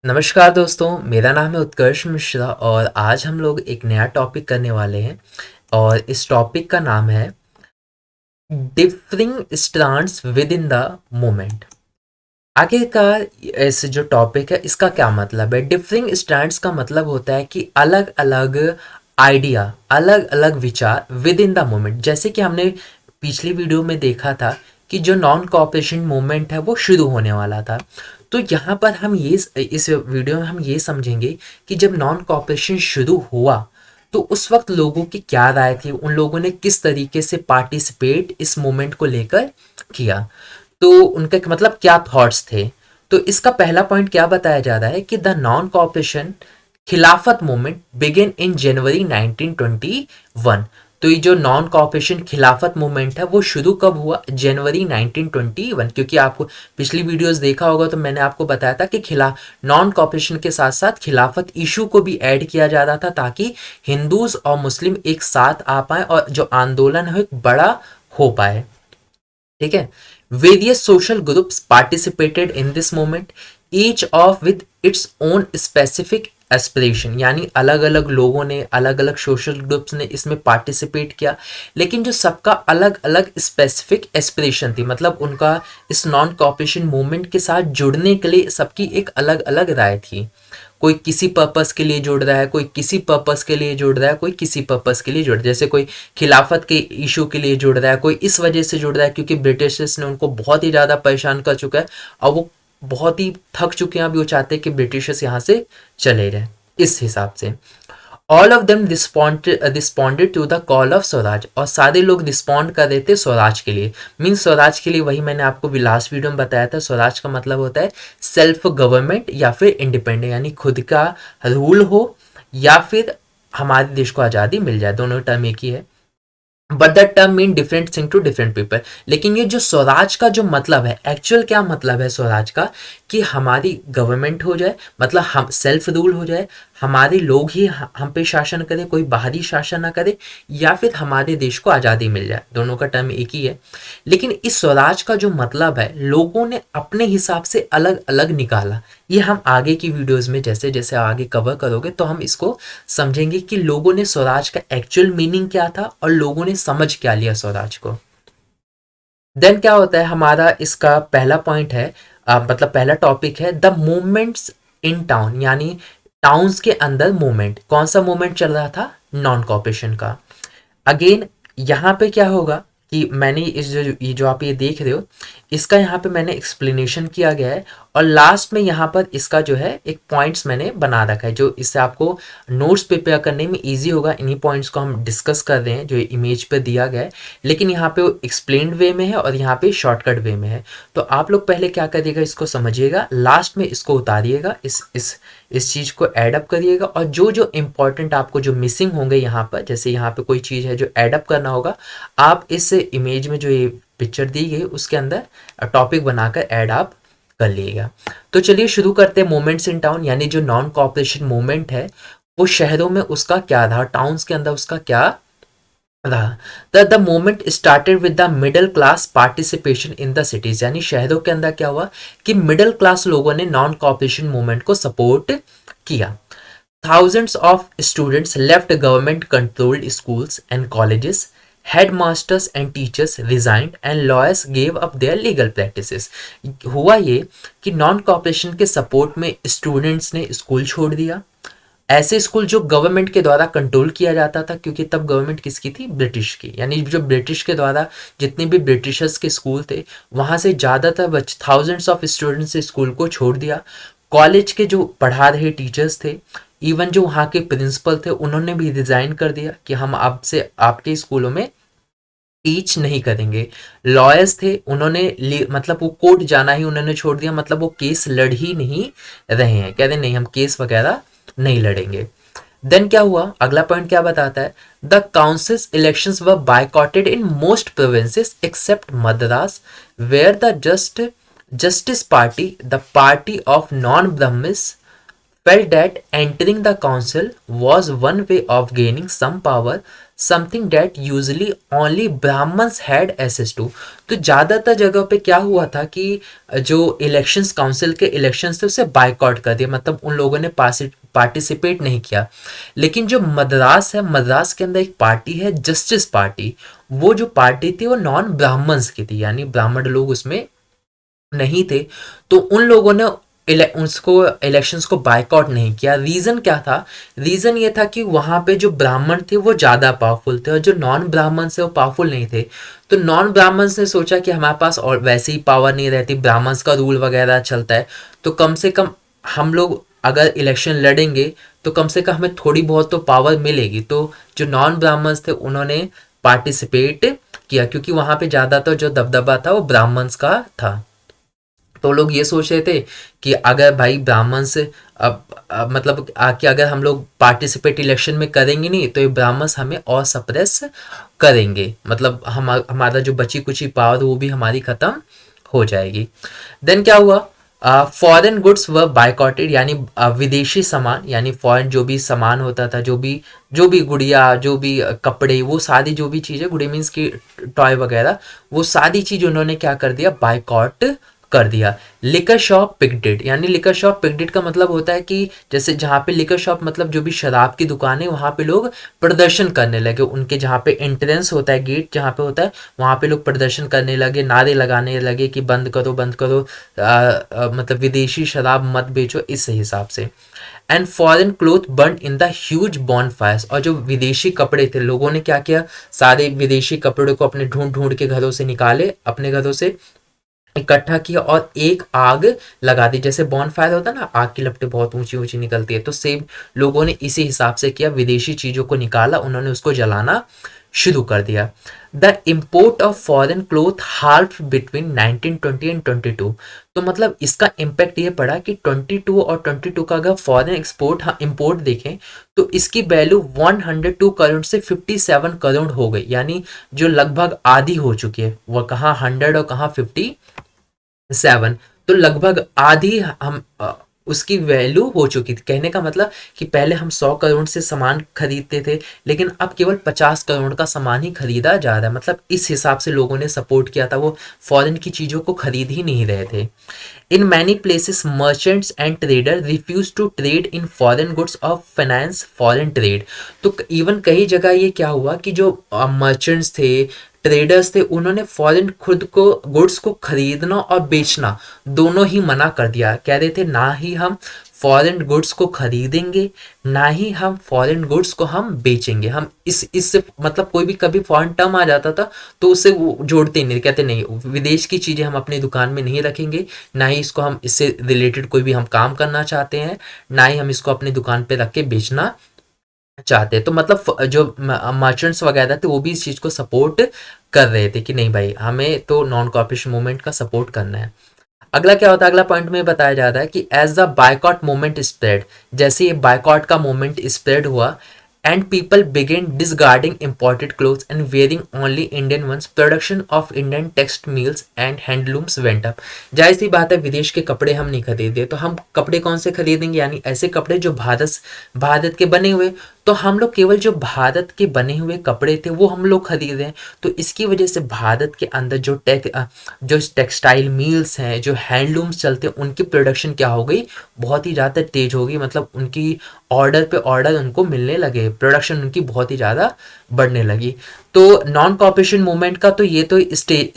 नमस्कार दोस्तों, मेरा नाम है उत्कर्ष मिश्रा और आज हम लोग एक नया टॉपिक करने वाले हैं। और इस टॉपिक का नाम है differing strands with in the moment. आखिरकार इस जो टॉपिक है इसका क्या मतलब है? डिफरिंग स्ट्रैंड्स का मतलब होता है कि अलग अलग आइडिया, अलग अलग विचार विद इन द मोमेंट। जैसे कि हमने पिछली वीडियो में देखा था कि जो नॉन कॉपरेशन मूवमेंट है वो शुरू होने वाला था। तो यहाँ पर हम ये इस वीडियो में हम ये समझेंगे कि जब नॉन कॉपरेशन शुरू हुआ तो उस वक्त लोगों की क्या राय थी, उन लोगों ने किस तरीके से पार्टिसिपेट इस मूवमेंट को लेकर किया, तो उनका मतलब क्या थॉट्स थे। तो इसका पहला पॉइंट क्या बताया जा रहा है कि द नॉन कॉपरेशन खिलाफत मूवमेंट बिगिन इन जनवरी 1921। तो ये जो नॉन कॉपरेशन खिलाफत मूवमेंट है वो शुरू कब हुआ? जनवरी 1921। क्योंकि आपको पिछली वीडियोस देखा होगा तो मैंने आपको बताया था कि खिला नॉन कॉपरेशन के साथ साथ खिलाफत इशू को भी ऐड किया जा रहा था ताकि हिंदूज और मुस्लिम एक साथ आ पाए और जो आंदोलन है एक बड़ा हो पाए। ठीक है। Various social groups participated in this movement, each of with its own specific aspiration. यानी अलग अलग लोगों ने, अलग अलग सोशल ग्रुप्स ने इसमें पार्टिसिपेट किया, लेकिन जो सबका अलग अलग स्पेसिफिक एस्पिरेशन थी, मतलब उनका इस नॉन कॉपरेशन मूवमेंट के साथ जुड़ने के लिए सबकी एक अलग अलग राय थी। कोई किसी पर्पस के लिए जुड़ रहा है, कोई किसी पर्पस के लिए जुड़ रहा है, कोई किसी पर्पस के लिए जुड़ रहा है। जैसे कोई खिलाफत के इशू के लिए जुड़ रहा है, कोई इस वजह से जुड़ रहा है क्योंकि ब्रिटिशर्स ने उनको बहुत ही ज़्यादा परेशान कर चुका है और वो बहुत ही थक चुके हैं। अभी वो चाहते हैं कि ब्रिटिशर्स यहाँ से चले जाएं। इस हिसाब से all of them responded to the call of Swaraj, और सारे लोग रिस्पॉन्ड कर रहे थे स्वराज के लिए। मीन स्वराज के लिए वही मैंने आपको लास्ट वीडियो में बताया था, स्वराज का मतलब होता है सेल्फ गवर्नमेंट या फिर इंडिपेंडेंट, यानी खुद का रूल हो या फिर हमारे देश को आज़ादी मिल जाए, दोनों टर्म एक ही है। But the term mean different thing to different people. लेकिन ये जो स्वराज का जो मतलब है, एक्चुअल क्या मतलब है स्वराज का, कि हमारी गवर्नमेंट हो जाए, मतलब हम सेल्फ रूल हो जाए, हमारे लोग ही हम पे शासन करे, कोई बाहरी शासन ना करे, या फिर हमारे देश को आज़ादी मिल जाए, दोनों का टर्म एक ही है। लेकिन इस स्वराज का जो मतलब है लोगों ने अपने हिसाब से अलग अलग निकाला। ये हम आगे की वीडियोस में जैसे जैसे आगे कवर करोगे तो हम इसको समझेंगे कि लोगों ने स्वराज का एक्चुअल मीनिंग क्या था और लोगों ने समझ क्या लिया स्वराज को। देन क्या होता है हमारा इसका पहला पॉइंट है, मतलब पहला टॉपिक है द मूवमेंट्स इन टाउन। यानी टाउन्स के अंदर मूवमेंट, कौन सा मूवमेंट चल रहा था? नॉन कॉपरेशन का। अगेन यहाँ पे क्या होगा कि मैंने इस जो आप ये देख रहे हो इसका यहाँ पे मैंने एक्सप्लेनेशन किया गया है, और लास्ट में यहाँ पर इसका जो है एक पॉइंट्स मैंने बना रखा है जो इससे आपको नोट्स प्रिपेयर करने में इजी होगा। इन्हीं पॉइंट्स को हम डिस्कस कर रहे हैं जो इमेज पे दिया गया है, लेकिन यहाँ पे वो एक्सप्लेन्ड वे में है और यहाँ पे शॉर्टकट वे में है। तो आप लोग पहले क्या करिएगा, इसको समझिएगा, लास्ट में इसको उतारिएगा, इस चीज़ को ऐड अप करिएगा, और जो जो इम्पोर्टेंट आपको जो मिसिंग होंगे यहाँ पर, जैसे यहाँ पे कोई चीज़ है जो ऐड अप करना होगा, आप इस इमेज में जो ये पिक्चर दी गई उसके अंदर टॉपिक बनाकर ऐड आप कर लीजिएगा। तो चलिए शुरू करते हैं मोमेंट्स इन टाउन। यानी जो नॉन कॉपरेशन मूवमेंट है वो शहरों में उसका क्या रहा, टाउन्स के अंदर उसका क्या रहा। The moment started with the middle class participation in the cities. यानी शहरों के अंदर क्या हुआ कि मिडिल क्लास लोगों ने नॉन कॉपरेशन मूवमेंट को सपोर्ट किया। Thousands of students left government controlled schools and colleges. Headmasters and teachers resigned and lawyers gave up their legal practices. हुआ ये कि नॉन कॉपरेशन के सपोर्ट में स्टूडेंट्स ने स्कूल छोड़ दिया, ऐसे स्कूल जो गवर्नमेंट के द्वारा कंट्रोल किया जाता था, क्योंकि तब गवर्नमेंट किसकी थी? ब्रिटिश की। यानी जो ब्रिटिश के द्वारा जितने भी ब्रिटिशर्स के स्कूल थे वहाँ से ज़्यादातर थाउजेंड्स ऑफ स्टूडेंट्स ने स्कूल को छोड़ दिया। कॉलेज के जो पढ़ा रहे टीचर्स थे, इवन जो वहाँ के प्रिंसिपल थे, उन्होंने भी रिजाइन कर दिया कि हम आपसे आपके स्कूलों में टीच नहीं करेंगे। लॉयर्स थे, उन्होंने मतलब वो कोर्ट जाना ही उन्होंने छोड़ दिया, मतलब वो केस लड़ ही नहीं रहे हैं, कह रहे नहीं हम केस वगैरह नहीं लड़ेंगे। देन क्या हुआ, अगला पॉइंट क्या बताता है, the councils elections were boycotted in most provinces except Madras where the justice party, the party of non Brahmins, felt that entering the council was one way of gaining some power. Something that usually only Brahmins had access to. तो ज़्यादातर जगह पे क्या हुआ था कि जो elections, council के इलेक्शंस थे उसे बाइकआउट कर दिया, मतलब उन लोगों ने पार्टिसिपेट नहीं किया। लेकिन जो मद्रास है, मद्रास के अंदर एक पार्टी है जस्टिस पार्टी, वो जो पार्टी थी वो नॉन ब्राह्मण्स की थी, यानी ब्राह्मण लोग उसमें नहीं थे। तो उन लोगों ने उसको इलेक्शंस को बायकॉट नहीं किया। रीजन क्या था? रीजन ये था कि वहां पे जो ब्राह्मण थे वो ज्यादा पावरफुल थे और जो नॉन ब्राह्मण थे वो पावरफुल नहीं थे। तो नॉन ब्राह्मण्स ने सोचा कि हमारे पास और वैसे ही पावर नहीं रहती, ब्राह्मण्स का रूल वगैरह चलता है, तो कम से कम हम लोग अगर इलेक्शन लड़ेंगे तो कम से कम हमें थोड़ी बहुत तो पावर मिलेगी। तो जो नॉन ब्राह्मण्स थे उन्होंने पार्टिसिपेट किया, क्योंकि वहां पे ज्यादातर जो दबदबा था वो ब्राह्मण्स का था। तो लोग ये सोच रहे थे कि अगर भाई ब्राह्मण से मतलब आके अगर हम लोग पार्टिसिपेट इलेक्शन में करेंगे नहीं तो ये ब्राह्मण्स हमें और सप्रेस करेंगे, मतलब हमारा जो बची कुची पावर वो भी हमारी खत्म हो जाएगी। देन क्या हुआ? फॉरेन गुड्स व बाइकॉटेड, यानी विदेशी सामान, यानी फॉरेन जो भी सामान होता था, जो भी गुड़िया, जो भी कपड़े, वो सारी जो भी चीज़ें, गुड़िया मीन्स की टॉय वगैरह, वो सारी चीज़ उन्होंने क्या कर दिया? बाइकॉट कर दिया। लिकर शॉप पिकडेड, यानी लिकर शॉप पिकडेड का मतलब होता है कि जैसे जहाँ पे लिकर शॉप मतलब जो भी शराब की दुकान है वहाँ पे लोग प्रदर्शन करने लगे, उनके जहाँ पे एंट्रेंस होता है, गेट जहाँ पे होता है वहाँ पे लोग प्रदर्शन करने लगे, नारे लगाने लगे कि बंद करो बंद करो, मतलब विदेशी शराब मत बेचो, इस हिसाब से। And foreign cloth burn in the huge bonfires, और जो विदेशी कपड़े थे लोगों ने क्या किया? सारे विदेशी कपड़े को अपने ढूंढ ढूंढ के घरों से निकाले, अपने घरों से इकट्ठा किया और एक आग लगा दी। जैसे बॉन फायर होता है ना, आग की लपटें बहुत ऊंची ऊंची निकलती है, तो सेम लोगों ने इसी हिसाब से किया, विदेशी चीजों को निकाला, उन्होंने उसको जलाना शुरू कर दिया। The import of foreign cloth half between 1920 and 22। तो मतलब इसका इम्पैक्ट ये पड़ा कि 22 और 22 का अगर फॉरेन एक्सपोर्ट इम्पोर्ट देखें तो इसकी वैल्यू 102 करोड़ से 57 करोड़ हो गई, यानी जो लगभग आधी हो चुकी है, वह कहाँ 100 और कहाँ 57, तो लगभग आधी हम उसकी वैल्यू हो चुकी थी। कहने का मतलब कि पहले हम 100 करोड़ से सामान खरीदते थे, लेकिन अब केवल 50 करोड़ का सामान ही खरीदा जा रहा है, मतलब इस हिसाब से लोगों ने सपोर्ट किया था, वो फॉरेन की चीज़ों को खरीद ही नहीं रहे थे। In many places merchants and trader refuse to trade in foreign goods of finance foreign trade. तो इवन कई जगह ये क्या हुआ कि जो मर्चेंट्स थे, ट्रेडर्स थे, उन्होंने फॉरेन खुद को गुड्स को खरीदना और बेचना दोनों ही मना कर दिया। कह रहे थे ना ही हम फॉरेन गुड्स को खरीदेंगे, ना ही हम फॉरेन गुड्स को हम बेचेंगे। हम इससे मतलब कोई भी कभी फॉरेन टर्म आ जाता था तो उससे वो जोड़ते ही नहीं, कहते नहीं विदेश की चीज़ें हम अपनी दुकान में नहीं रखेंगे, ना ही इसको हम इससे रिलेटेड कोई भी हम काम करना चाहते हैं, ना ही हम इसको अपनी दुकान पे रख के बेचना चाहते। तो मतलब जो मर्चेंट्स वगैरह थे वो भी इस चीज़ को सपोर्ट कर रहे थे कि नहीं भाई हमें तो नॉन कॉपरेशन मूवमेंट का सपोर्ट करना है। अगला क्या होता है? अगला पॉइंट में बताया जा रहा है कि as the boycott movement spread, जैसे ये बायकॉट का मूवमेंट स्प्रेड हुआ and people began disregarding imported clothes and wearing only Indian ones, production of Indian textiles and handlooms went up। जाहिर सी बात है विदेश के कपड़े हम नहीं खरीदे, तो हम कपड़े कौन से खरीदेंगे? यानी ऐसे कपड़े जो भारत के बने हुए, तो हम लोग केवल जो भारत के बने हुए कपड़े थे वो हम लोग खरीदें। तो इसकी वजह से भारत के अंदर जो टेक्सटाइल मिल्स हैं, जो हैंडलूम्स चलते हैं, उनकी प्रोडक्शन क्या हो गई? बहुत ही ज़्यादा तेज हो गई, मतलब उनकी ऑर्डर पे ऑर्डर उनको मिलने लगे, प्रोडक्शन उनकी बहुत ही ज़्यादा बढ़ने लगी। तो नॉन कॉपरेशन मूवमेंट का तो ये तो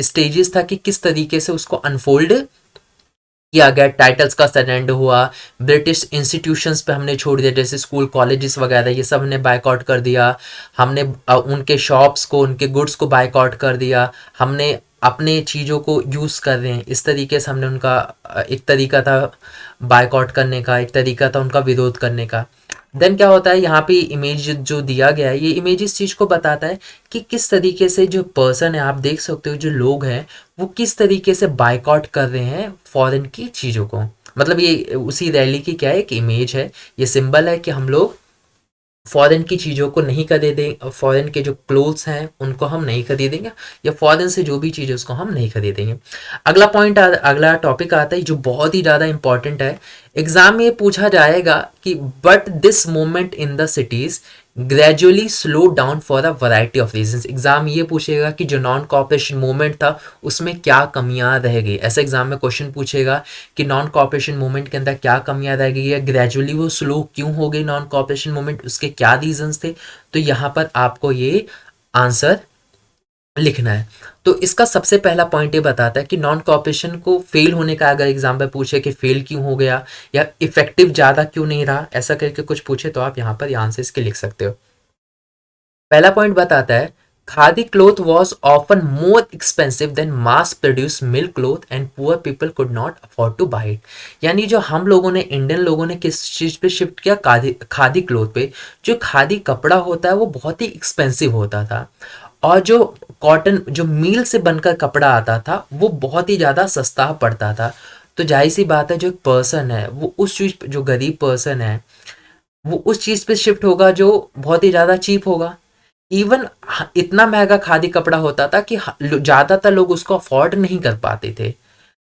स्टेजेस था कि किस तरीके से उसको अनफोल्ड किया गया। टाइटल्स का सरेंडर हुआ, ब्रिटिश इंस्टीट्यूशंस पे हमने छोड़ दिया, जैसे स्कूल कॉलेजेस वगैरह, ये सब हमने बायकॉट कर दिया। हमने उनके शॉप्स को, उनके गुड्स को बायकॉट कर दिया। हमने अपने चीज़ों को यूज़ कर रहे हैं, इस तरीके से हमने उनका एक तरीका था बायकॉट करने का, एक तरीका था उनका विरोध करने का। देन क्या होता है यहाँ पे इमेज जो दिया गया है, ये इमेज इस चीज़ को बताता है कि किस तरीके से जो पर्सन है, आप देख सकते हो जो लोग हैं वो किस तरीके से बायकॉट कर रहे हैं फॉरेन की चीज़ों को। मतलब ये उसी रैली की क्या है, एक इमेज है, ये सिंबल है कि हम लोग फॉरेन की चीज़ों को नहीं खरीदें, फॉरेन के जो क्लोथ्स हैं उनको हम नहीं खरीदेंगे, या फॉरेन से जो भी चीज़ है उसको हम नहीं खरीदेंगे। अगला पॉइंट अगला टॉपिक आता है जो बहुत ही ज़्यादा इंपॉर्टेंट है, एग्जाम में पूछा जाएगा कि but this movement in the cities gradually slow down for a variety of reasons. Exam ये पूछेगा कि जो नॉन कॉपरेशन मूवमेंट था उसमें क्या कमियां रह गई, ऐसे एग्जाम में क्वेश्चन पूछेगा कि नॉन कॉपरेशन मूवमेंट के अंदर क्या कमियां रह गई है, ग्रेजुअली वो स्लो क्यों हो गई नॉन कॉपरेशन मूवमेंट, उसके क्या रीजंस थे। तो यहाँ पर आपको ये आंसर लिखना है। तो इसका सबसे पहला पॉइंट ये बताता है कि नॉन कॉपरेशन को फेल होने का अगर एग्जाम में पूछे कि फेल क्यों हो गया या इफेक्टिव ज़्यादा क्यों नहीं रहा, ऐसा करके कुछ पूछे तो आप यहाँ पर ये आंसर इसके लिख सकते हो। पहला पॉइंट बताता है khadi cloth was often more expensive then mass produce milk cloth and poor people could not afford two by it. यानी जो हम लोगों ने, इंडियन लोगों ने किस चीज़ पे शिफ्ट किया, खादी खादी क्लोथ पे। जो खादी कपड़ा होता है वो बहुत ही एक्सपेंसिव होता था, और जो कॉटन जो मील से बनकर कपड़ा आता था वो बहुत ही ज़्यादा सस्ता पड़ता था। तो जाहिर सी बात है जो एक पर्सन है वो उस चीज़, जो गरीब पर्सन है वो उस चीज़ पे शिफ्ट होगा जो बहुत ही ज़्यादा चीप होगा। इवन इतना महंगा खादी कपड़ा होता था कि ज़्यादातर लोग उसको अफोर्ड नहीं कर पाते थे।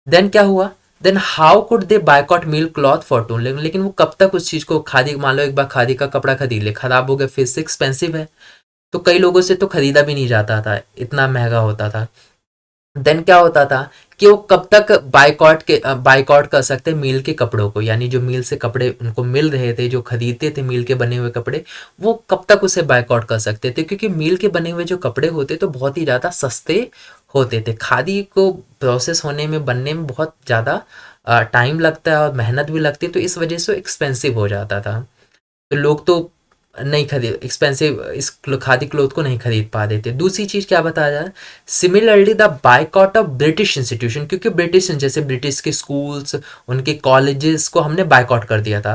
देन क्या हुआ, then how could they boycott milk cloth for too, लेकिन वो कब तक उस चीज़ को, खादी, मान लो एक बार खादी का कपड़ा खरीद ले, खराब हो गया, फिर से एक्सपेंसिव है, तो कई लोगों से तो खरीदा भी नहीं जाता था, इतना महंगा होता था। देन क्या होता था कि वो कब तक बाइकॉट कर सकते मील के कपड़ों को, यानी जो मील से कपड़े उनको मिल रहे थे, जो खरीदते थे मील के बने हुए कपड़े, वो कब तक उसे बाइकआउट कर सकते थे, क्योंकि मील के बने हुए जो कपड़े होते तो बहुत ही ज़्यादा सस्ते होते थे। खादी को प्रोसेस होने में, बनने में बहुत ज़्यादा टाइम लगता है और मेहनत भी लगती है, तो इस वजह से एक्सपेंसिव हो जाता था। तो लोग तो नहीं खरीद, एक्सपेंसिव इस खादी क्लोथ को नहीं खरीद पा रहे थे। दूसरी चीज़ क्या बताया जाए, similarly the boycott of British institution, क्योंकि ब्रिटिश, जैसे ब्रिटिश के स्कूल्स, उनके कॉलेजेस को हमने बाइकॉट कर दिया था,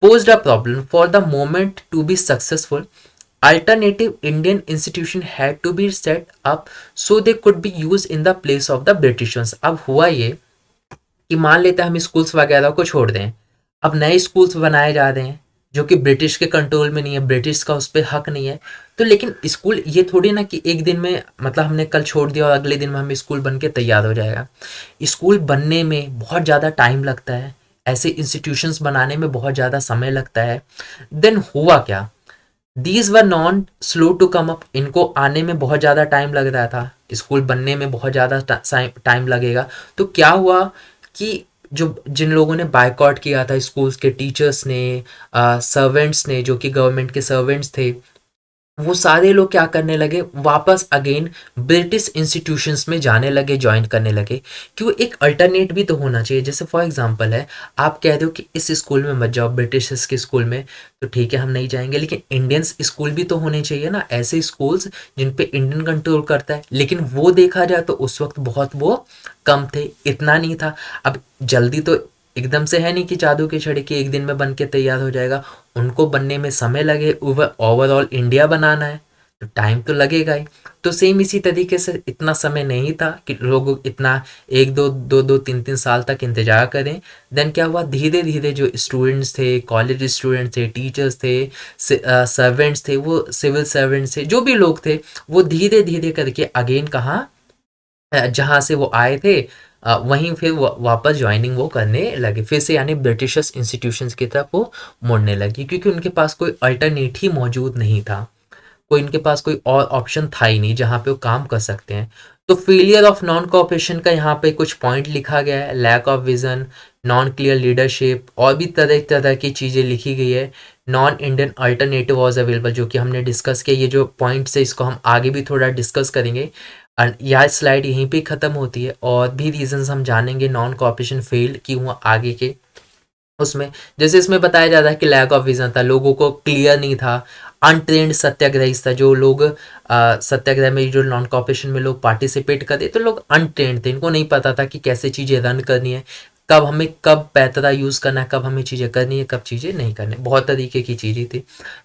posed a problem for the moment to be successful. Alternative Indian institution had to be set up so they could be use in the place of the britishers. अब हुआ ये कि मान लेते हैं हम स्कूल्स वगैरह को छोड़ दें, अब नए स्कूल्स बनाए जा रहे हैं जो कि ब्रिटिश के कंट्रोल में नहीं है, ब्रिटिश का उस पर हक नहीं है। तो लेकिन स्कूल ये थोड़ी ना कि एक दिन में, मतलब हमने कल छोड़ दिया और अगले दिन में हम स्कूल बन के तैयार हो जाएगा। स्कूल बनने में बहुत ज़्यादा टाइम लगता है, ऐसे इंस्टीट्यूशंस बनाने में बहुत ज़्यादा समय लगता है। देन हुआ क्या, these were non slow to come up, इनको आने में बहुत ज़्यादा टाइम लग रहा था, स्कूल बनने में बहुत ज़्यादा टाइम लगेगा। तो क्या हुआ कि जो जिन लोगों ने बायकॉट किया था, स्कूल्स के टीचर्स ने, सर्वेंट्स ने, जो कि गवर्नमेंट के सर्वेंट्स थे, वो सारे लोग क्या करने लगे, वापस अगेन ब्रिटिश इंस्टीट्यूशंस में जाने लगे, ज्वाइन करने लगे। क्यों, एक अल्टरनेट भी तो होना चाहिए। जैसे फॉर एग्जांपल है, आप कह रहे हो कि इस स्कूल में मत जाओ, ब्रिटिश के स्कूल में, तो ठीक है हम नहीं जाएंगे, लेकिन इंडियंस स्कूल भी तो होने चाहिए ना, ऐसे स्कूल्स जिन पे इंडियन कंट्रोल करता है। लेकिन वो देखा जाए तो उस वक्त बहुत वो कम थे, इतना नहीं था। अब जल्दी तो एकदम से है नहीं कि जादू की छड़ी के एक दिन में बन के तैयार हो जाएगा, उनको बनने में समय लगे, ओवरऑल इंडिया बनाना है तो टाइम तो लगेगा ही। तो सेम इसी तरीके से इतना समय नहीं था कि लोग इतना एक दो दो दो तीन तीन साल तक इंतजार करें। देन क्या हुआ, धीरे धीरे जो स्टूडेंट्स थे, कॉलेज स्टूडेंट्स थे, टीचर्स थे, सर्वेंट्स थे, वो सिविल सर्वेंट्स थे, जो भी लोग थे, वो धीरे धीरे करके अगेन कहाँ, जहाँ से वो आए थे वहीं फिर वापस ज्वाइनिंग वो करने लगे फिर से, यानी ब्रिटिशर्स इंस्टीट्यूशंस की तरफ वो मुड़ने लगी, क्योंकि उनके पास कोई अल्टरनेट ही मौजूद नहीं था, कोई इनके पास कोई और ऑप्शन था ही नहीं जहाँ पे वो काम कर सकते हैं। तो फेलियर ऑफ नॉन कोऑपरेशन का यहाँ पे कुछ पॉइंट लिखा गया है, lack of vision, non clear leadership, और भी तरह तरह की चीज़ें लिखी गई है। Non Indian alternative was available, जो कि हमने डिस्कस किया। ये जो पॉइंट्स है इसको हम आगे भी थोड़ा डिस्कस करेंगे। यह स्लाइड यहीं पे ख़त्म होती है, और भी रीजंस हम जानेंगे नॉन कोऑपरेशन फेल क्यों हुआ आगे के उसमें। जैसे इसमें बताया जाता है कि लैक ऑफ विजन था, लोगों को क्लियर नहीं था, अनट्रेंड सत्याग्रही था, जो लोग सत्याग्रह में, जो नॉन कॉपरेशन में लोग पार्टिसिपेट करते तो लोग अनट्रेंड थे, इनको नहीं पता था कि कैसे चीज़ें रन करनी है, कब हमें कब पैतरा यूज़ करना है, कब हमें चीज़ें करनी है, कब चीज़ें नहीं करनी, बहुत तरीके की चीज़ें थी।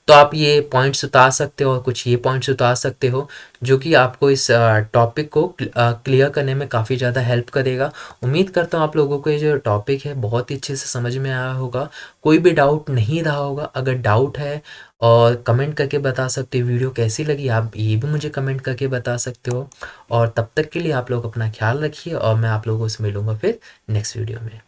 तो आप ये पॉइंट्स उतार सकते हो और कुछ ये पॉइंट्स उतार सकते हो जो कि आपको इस टॉपिक को क्लियर करने में काफ़ी ज़्यादा हेल्प करेगा। उम्मीद करता हूँ आप लोगों को ये जो टॉपिक है बहुत ही अच्छे से समझ में आया होगा, कोई भी डाउट नहीं रहा होगा। अगर डाउट है और कमेंट करके बता सकते हो, वीडियो कैसी लगी आप ये भी मुझे कमेंट करके बता सकते हो। और तब तक के लिए आप लोग अपना ख्याल रखिए, और मैं आप लोगों से मिलूँगा फिर नेक्स्ट वीडियो में।